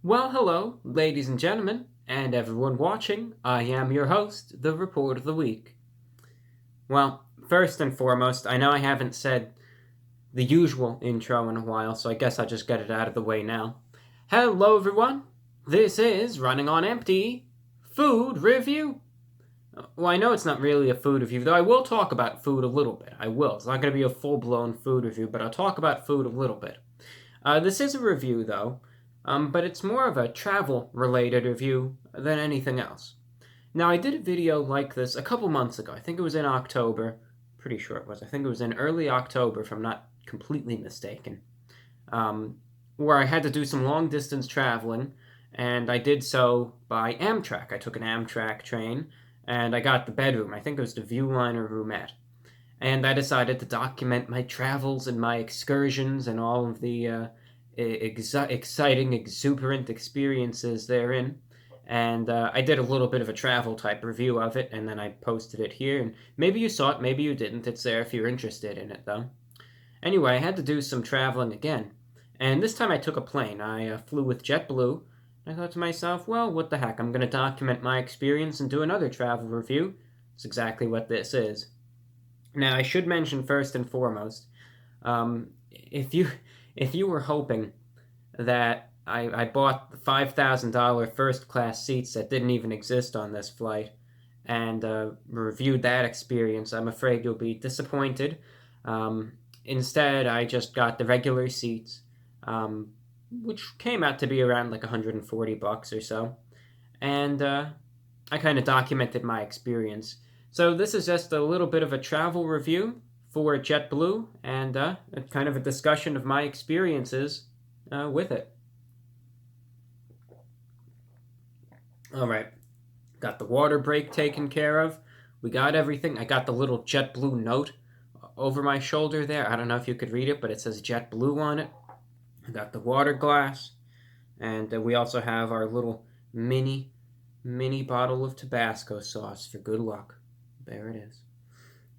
Well, hello, ladies and gentlemen, and everyone watching. I am your host, the Report of the Week. Well, first and foremost, I know I haven't said the usual intro in a while, so I guess I'll just get it out of the way now. Hello, everyone. This is Running on Empty Food Review. Well, I know it's not really a food review, though I will talk about food a little bit. I will. It's not going to be a full-blown food review, but I'll talk about food a little bit. This is a review, though, but it's more of a travel-related review than anything else. Now, I did a video like this a couple months ago. I think it was in October. Pretty sure it was. I think it was in early October, if I'm not completely mistaken, where I had to do some long-distance traveling, and I did so by Amtrak. I took an Amtrak train, and I got the bedroom. I think it was the Viewliner roomette. And I decided to document my travels and my excursions and all of the exciting, exuberant experiences therein. And I did a little bit of a travel type review of it, and then I posted it here. And maybe you saw it, maybe you didn't. It's there if you're interested in it, though. Anyway, I had to do some traveling again. And this time I took a plane. I flew with JetBlue. I thought to myself, well, what the heck? I'm going to document my experience and do another travel review. It's exactly what this is. Now, I should mention first and foremost, if you were hoping that I bought the $5,000 first class seats that didn't even exist on this flight and reviewed that experience, I'm afraid you'll be disappointed. Instead, I just got the regular seats, which came out to be around like $140 or so, and I kind of documented my experience. So this is just a little bit of a travel review for JetBlue and kind of a discussion of my experiences with it. All right, got the water break taken care of. We got everything. I got the little JetBlue note over my shoulder there. I don't know if you could read it, but it says JetBlue on it. I got the water glass, and we also have our little mini bottle of Tabasco sauce for good luck. There it is.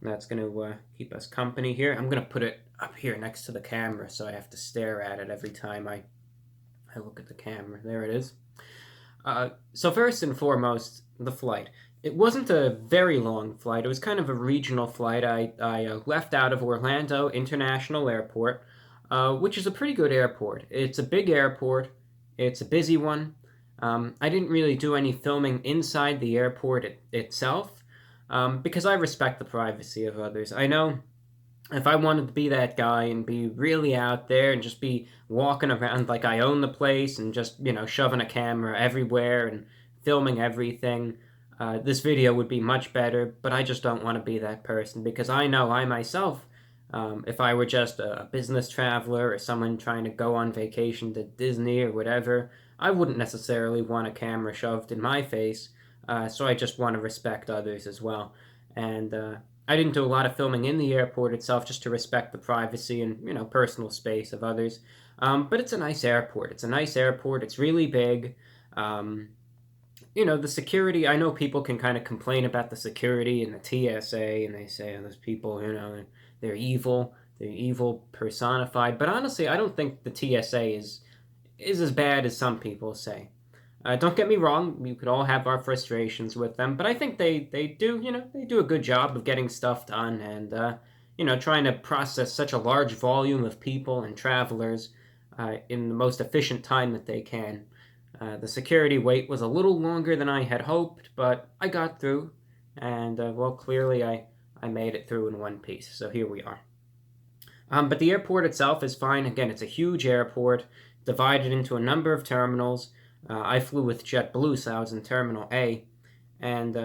That's going to keep us company here. I'm going to put it up here next to the camera so I have to stare at it every time I look at the camera. There it is. So first and foremost, the flight. It wasn't a very long flight. It was kind of a regional flight. I left out of Orlando International Airport, which is a pretty good airport. It's a big airport. It's a busy one. I didn't really do any filming inside the airport itself. Because I respect the privacy of others. I know if I wanted to be that guy and be really out there and just be walking around like I own the place and just, shoving a camera everywhere and filming everything, this video would be much better, but I just don't want to be that person because I know I myself, if I were just a business traveler or someone trying to go on vacation to Disney or whatever, I wouldn't necessarily want a camera shoved in my face. So I just want to respect others as well. And I didn't do a lot of filming in the airport itself just to respect the privacy and, personal space of others. But it's a nice airport. It's a nice airport. It's really big. The security, I know people can kind of complain about the security and the TSA, and they say, those people, they're evil. They're evil personified. But honestly, I don't think the TSA is as bad as some people say. Don't get me wrong, we could all have our frustrations with them, but I think they do, they do a good job of getting stuff done and, trying to process such a large volume of people and travelers in the most efficient time that they can. The security wait was a little longer than I had hoped, but I got through, and, clearly I made it through in one piece, so here we are. But the airport itself is fine. Again, it's a huge airport, divided into a number of terminals. I flew with JetBlue, so I was in Terminal A, and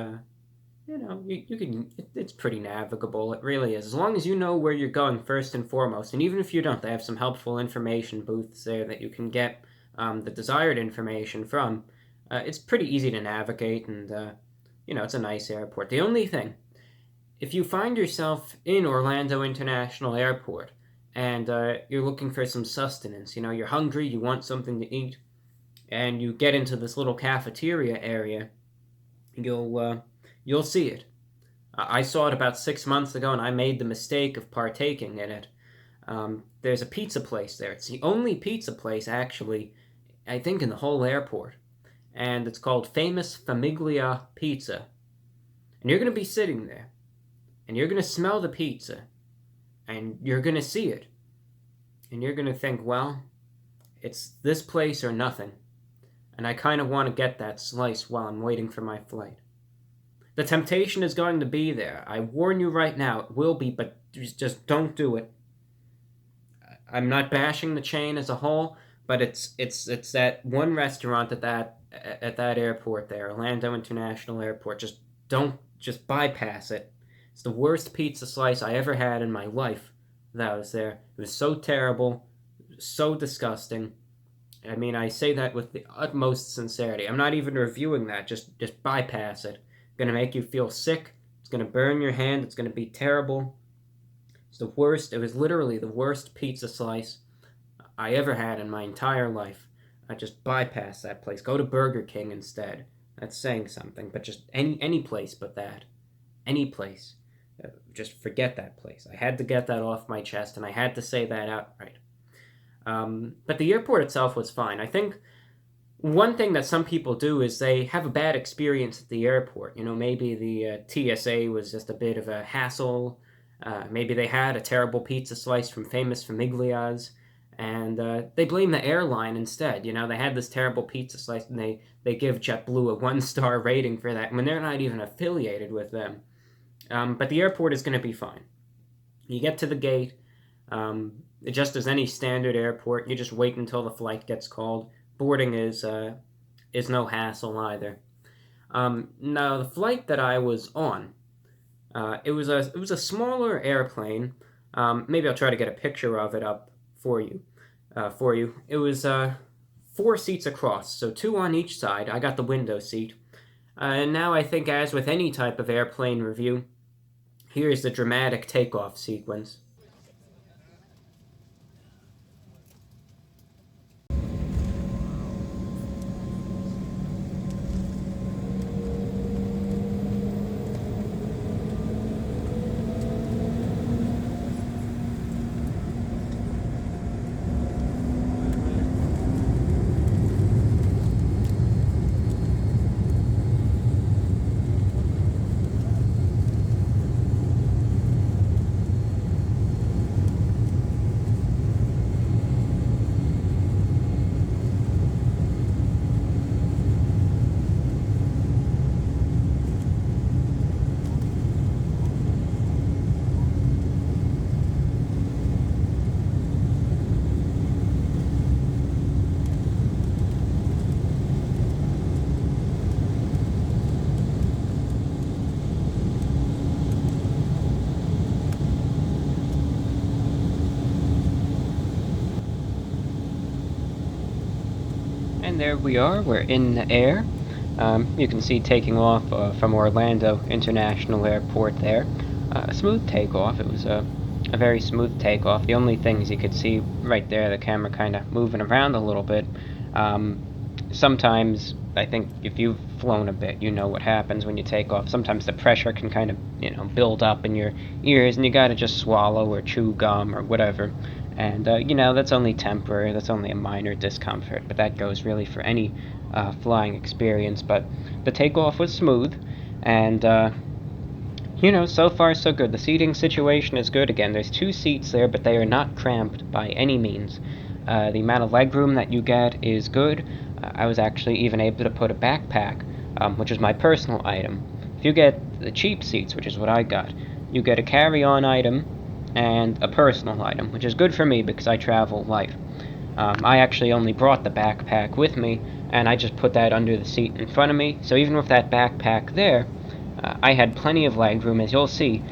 you can. It's pretty navigable. It really is, as long as you know where you're going first and foremost. And even if you don't, they have some helpful information booths there that you can get the desired information from. It's pretty easy to navigate, and it's a nice airport. The only thing, if you find yourself in Orlando International Airport and you're looking for some sustenance, you're hungry, you want something to eat, and you get into this little cafeteria area, you'll see it. I saw it about 6 months ago, and I made the mistake of partaking in it. There's a pizza place there. It's the only pizza place, actually, I think, in the whole airport. And it's called Famous Famiglia Pizza. And you're going to be sitting there, and you're going to smell the pizza, and you're going to see it. And you're going to think, well, it's this place or nothing. And I kind of want to get that slice while I'm waiting for my flight. The temptation is going to be there. I warn you right now, it will be, but just don't do it. I'm not bashing the chain as a whole, but it's that one restaurant at that airport there, Orlando International Airport. Just bypass it. It's the worst pizza slice I ever had in my life that I was there. It was so terrible, so disgusting. I mean, I say that with the utmost sincerity. I'm not even reviewing that. Just bypass it. It's gonna make you feel sick. It's gonna burn your hand. It's gonna be terrible. It's the worst. It was literally the worst pizza slice I ever had in my entire life. I just bypass that place. Go to Burger King instead. That's saying something. But just any place but that. Any place. Just forget that place. I had to get that off my chest, and I had to say that outright. But the airport itself was fine. I think one thing that some people do is they have a bad experience at the airport. You know, maybe the TSA was just a bit of a hassle. Maybe they had a terrible pizza slice from Famous Famiglia's, and they blame the airline instead. You know, they had this terrible pizza slice, and they give JetBlue a 1-star rating for that when they're not even affiliated with them. But the airport is going to be fine. You get to the gate, just as any standard airport. You just wait until the flight gets called. Boarding is no hassle either. Now, the flight that I was on, it was a smaller airplane. Maybe I'll try to get a picture of it up for you. It was 4 seats across, so 2 on each side. I got the window seat. And now I think, as with any type of airplane review, here's the dramatic takeoff sequence. And there we are, we're in the air. You can see taking off from Orlando International Airport there. A smooth takeoff. It was a very smooth takeoff. The only things you could see right there, the camera kind of moving around a little bit. Sometimes, I think if you've flown a bit, you know what happens when you take off. Sometimes the pressure can kind of, build up in your ears, and you gotta just swallow or chew gum or whatever. And, that's only temporary, that's only a minor discomfort, but that goes really for any flying experience. But the takeoff was smooth, and, so far so good. The seating situation is good. Again, there's 2 seats there, but they are not cramped by any means. The amount of legroom that you get is good. I was actually even able to put a backpack, which is my personal item. If you get the cheap seats, which is what I got, you get a carry-on item and a personal item, which is good for me because I travel light. I actually only brought the backpack with me, and I just put that under the seat in front of me. So even with that backpack there, I had plenty of legroom, as you'll see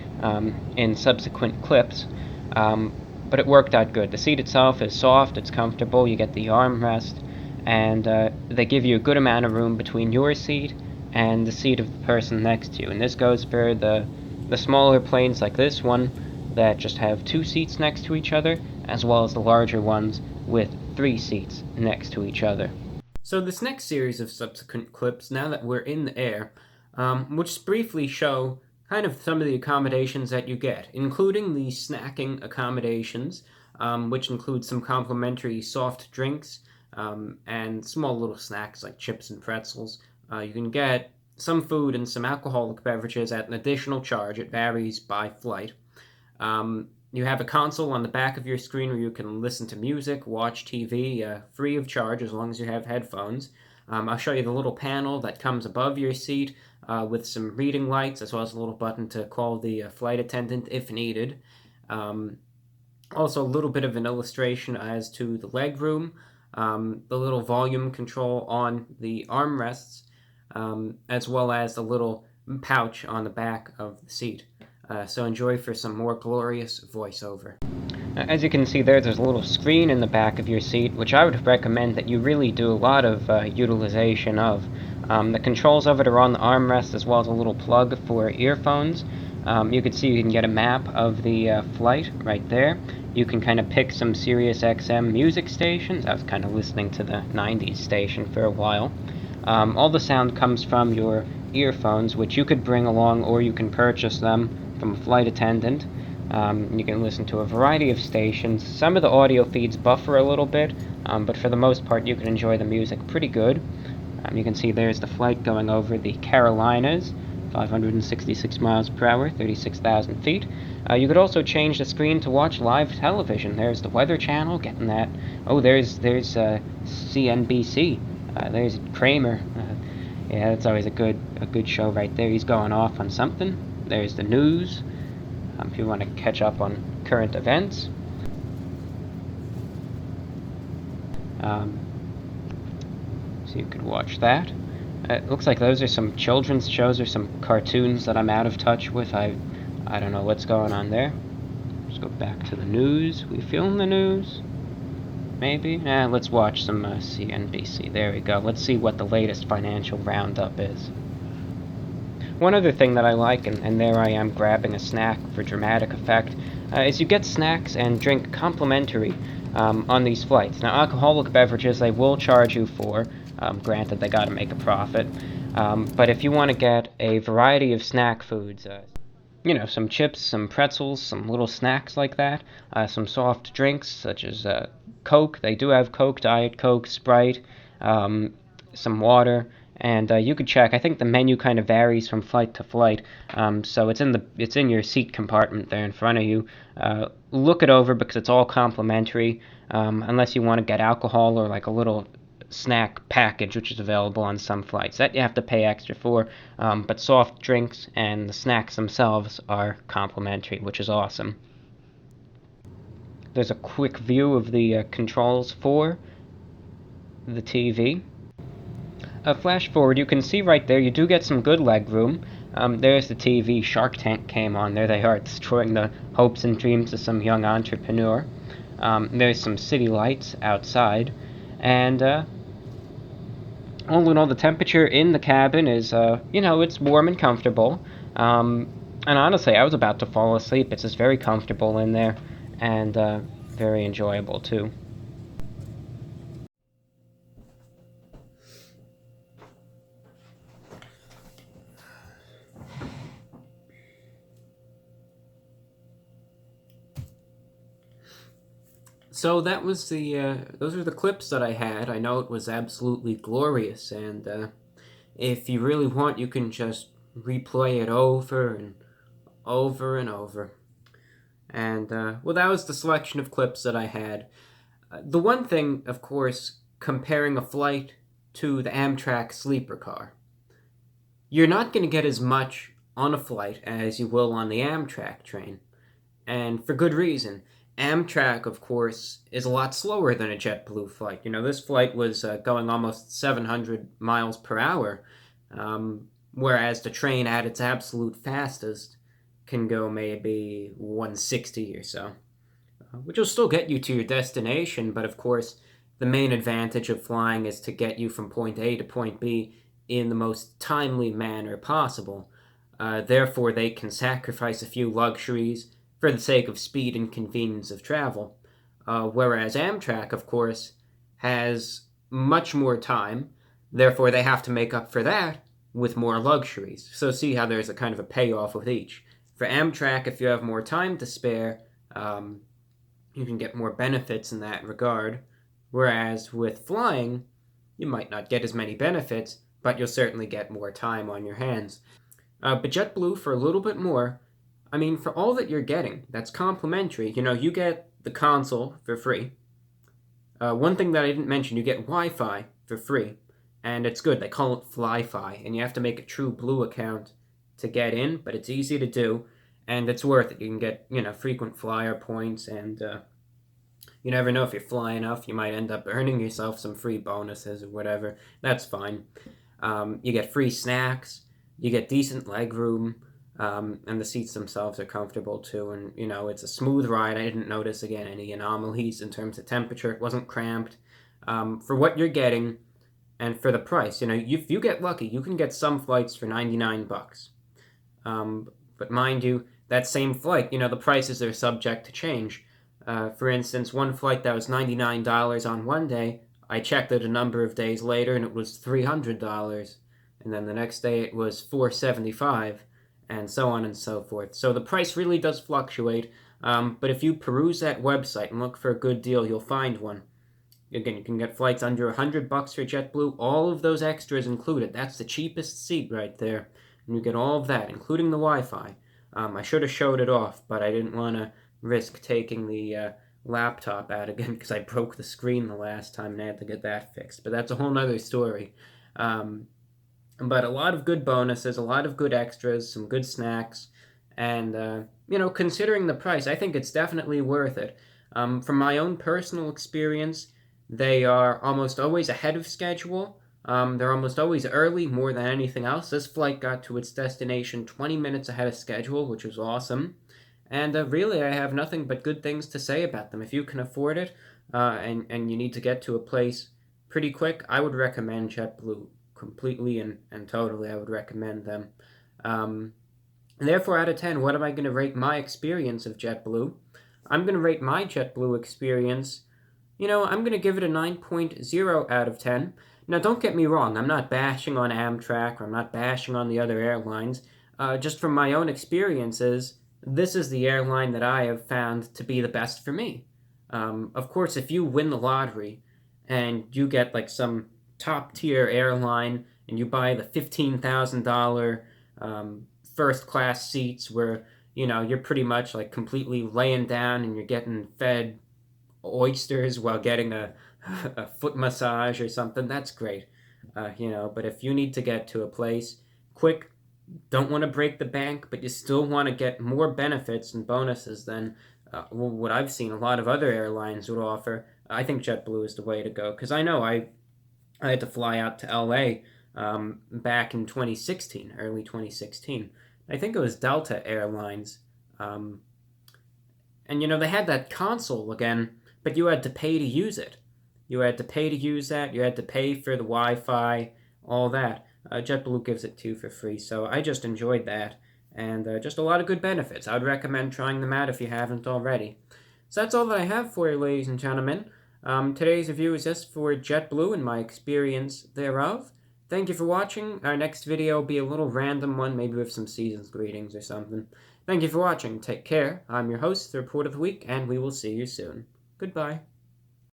in subsequent clips. But it worked out good. The seat itself is soft, it's comfortable, you get the armrest, and they give you a good amount of room between your seat and the seat of the person next to you. And this goes for the smaller planes like this one that just have 2 seats next to each other, as well as the larger ones with 3 seats next to each other. So this next series of subsequent clips, now that we're in the air, will just briefly show kind of some of the accommodations that you get, including the snacking accommodations, which include some complimentary soft drinks, and small little snacks like chips and pretzels. You can get some food and some alcoholic beverages at an additional charge. It varies by flight. You have a console on the back of your screen where you can listen to music, watch TV, free of charge as long as you have headphones. I'll show you the little panel that comes above your seat with some reading lights, as well as a little button to call the flight attendant if needed. Also, a little bit of an illustration as to the leg room, the little volume control on the armrests, as well as the little pouch on the back of the seat. So enjoy for some more glorious voiceover. As you can see there's a little screen in the back of your seat, which I would recommend that you really do a lot of utilization of. The controls of it are on the armrest, as well as a little plug for earphones. You can see you can get a map of the flight right there. You can kind of pick some Sirius XM music stations. I was kind of listening to the 90s station for a while. All the sound comes from your earphones, which you could bring along or you can purchase them from a flight attendant. You can listen to a variety of stations. Some of the audio feeds buffer a little bit, but for the most part you can enjoy the music pretty good. You can see there's the flight going over the Carolinas, 566 miles per hour, 36,000 feet. You could also change the screen to watch live television. There's the Weather Channel, getting that. Oh, there's CNBC. There's Kramer. Yeah, that's always a good show right there. He's going off on something. There's the news, if you want to catch up on current events. So you could watch that. It looks like those are some children's shows or some cartoons that I'm out of touch with. I don't know what's going on there. Let's go back to the news. We film the news? Maybe? Let's watch some CNBC. There we go. Let's see what the latest financial roundup is. One other thing that I like, and there I am grabbing a snack for dramatic effect, is you get snacks and drink complimentary on these flights. Now, alcoholic beverages they will charge you for. Granted, they got to make a profit. But if you want to get a variety of snack foods, some chips, some pretzels, some little snacks like that, some soft drinks such as Coke. They do have Coke, Diet Coke, Sprite, some water. And you could check. I think the menu kind of varies from flight to flight, so it's in your seat compartment there in front of you. Look it over because it's all complimentary, unless you want to get alcohol or like a little snack package, which is available on some flights. That you have to pay extra for, but soft drinks and the snacks themselves are complimentary, which is awesome. There's a quick view of the controls for the TV. Flash forward, you can see right there, you do get some good leg room. There's the TV. Shark Tank came on. There they are, destroying the hopes and dreams of some young entrepreneur. There's some city lights outside. And all in all, the temperature in the cabin is, it's warm and comfortable. And honestly, I was about to fall asleep. It's just very comfortable in there and very enjoyable, too. So that was those are the clips that I had. I know it was absolutely glorious, and if you really want, you can just replay it over and over and over. And, that was the selection of clips that I had. The one thing, of course, comparing a flight to the Amtrak sleeper car, you're not going to get as much on a flight as you will on the Amtrak train. And for good reason. Amtrak, of course, is a lot slower than a JetBlue flight. This flight was going almost 700 miles per hour, whereas the train at its absolute fastest can go maybe 160 or so, which will still get you to your destination, but of course, the main advantage of flying is to get you from point A to point B in the most timely manner possible. Therefore, they can sacrifice a few luxuries for the sake of speed and convenience of travel. Whereas Amtrak, of course, has much more time, therefore they have to make up for that with more luxuries. So see how there's a kind of a payoff with each. For Amtrak, if you have more time to spare, you can get more benefits in that regard. Whereas with flying, you might not get as many benefits, but you'll certainly get more time on your hands. But JetBlue, for a little bit more, I mean, for all that you're getting, that's complimentary. You get the console for free. One thing that I didn't mention, you get Wi-Fi for free, and it's good. They call it Fly-Fi, and you have to make a True Blue account to get in, but it's easy to do, and it's worth it. You can get, frequent flyer points, and you never know if you're flying enough, you might end up earning yourself some free bonuses or whatever. That's fine. You get free snacks, you get decent leg room, and the seats themselves are comfortable too. And it's a smooth ride. I didn't notice again any anomalies in terms of temperature. It wasn't cramped. For what you're getting, and for the price, if you get lucky, you can get some flights for $99. But mind you, that same flight, the prices are subject to change. For instance, one flight that was $99 on one day, I checked it a number of days later and it was $300. And then the next day it was $475, and so on and so forth. So the price really does fluctuate, but if you peruse that website and look for a good deal, you'll find one. Again, you can get flights under $100 for JetBlue, all of those extras included. That's the cheapest seat right there. And you get all of that, including the Wi-Fi. I should have showed it off, but I didn't want to risk taking the laptop out again because I broke the screen the last time and I had to get that fixed. But that's a whole nother story. But a lot of good bonuses, a lot of good extras, some good snacks, and, considering the price, I think it's definitely worth it. From my own personal experience, they are almost always ahead of schedule. They're almost always early, more than anything else. This flight got to its destination 20 minutes ahead of schedule, which was awesome. And really, I have nothing but good things to say about them. If you can afford it, and you need to get to a place pretty quick, I would recommend JetBlue completely and totally. I would recommend them. Therefore, out of 10, what am I going to rate my experience of JetBlue? I'm going to rate my JetBlue experience, I'm going to give it a 9.0 out of 10. Now, don't get me wrong, I'm not bashing on Amtrak or I'm not bashing on the other airlines. Just from my own experiences, this is the airline that I have found to be the best for me. Of course, if you win the lottery and you get like some top tier airline and you buy the $15,000 first class seats where, you're pretty much like completely laying down and you're getting fed oysters while getting a foot massage or something, that's great. But if you need to get to a place quick, don't want to break the bank, but you still want to get more benefits and bonuses than what I've seen a lot of other airlines would offer, I think JetBlue is the way to go. Because I know I had to fly out to LA back in 2016, early 2016. I think it was Delta Airlines. And, they had that console again, but you had to pay to use it. You had to pay to use that. You had to pay for the Wi-Fi, all that. JetBlue gives it to you for free, so I just enjoyed that. And just a lot of good benefits. I would recommend trying them out if you haven't already. So that's all that I have for you, ladies and gentlemen. Today's review is just for JetBlue and my experience thereof. Thank you for watching. Our next video will be a little random one, maybe with some season's greetings or something. Thank you for watching. Take care. I'm your host, the Report of the Week, and we will see you soon. Goodbye.